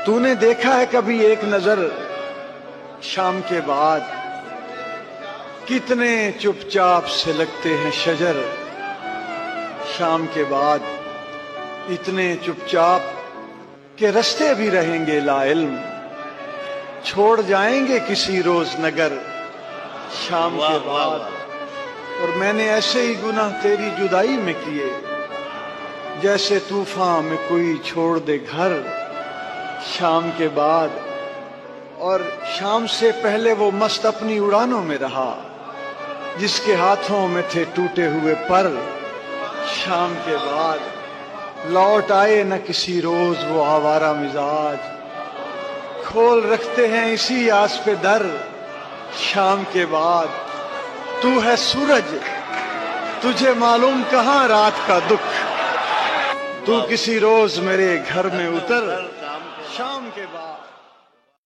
تو نے دیکھا ہے کبھی ایک نظر شام کے بعد کتنے چپ چاپ سے لگتے ہیں شجر، شام کے بعد اتنے چپ چاپ کہ رستے بھی رہیں گے لا علم، چھوڑ جائیں گے کسی روز نگر شام کے بعد۔ اور میں نے ایسے ہی گناہ تیری جدائی میں کیے، جیسے طوفان میں کوئی چھوڑ دے گھر شام کے بعد۔ اور شام سے پہلے وہ مست اپنی اڑانوں میں رہا جس کے ہاتھوں میں تھے ٹوٹے ہوئے پر شام کے بعد۔ لوٹ آئے نہ کسی روز وہ آوارہ مزاج، کھول رکھتے ہیں اسی آس پہ در شام کے بعد۔ تو ہے سورج، تجھے معلوم کہاں رات کا دکھ، تو کسی روز میرے گھر میں اتر شام کے بعد۔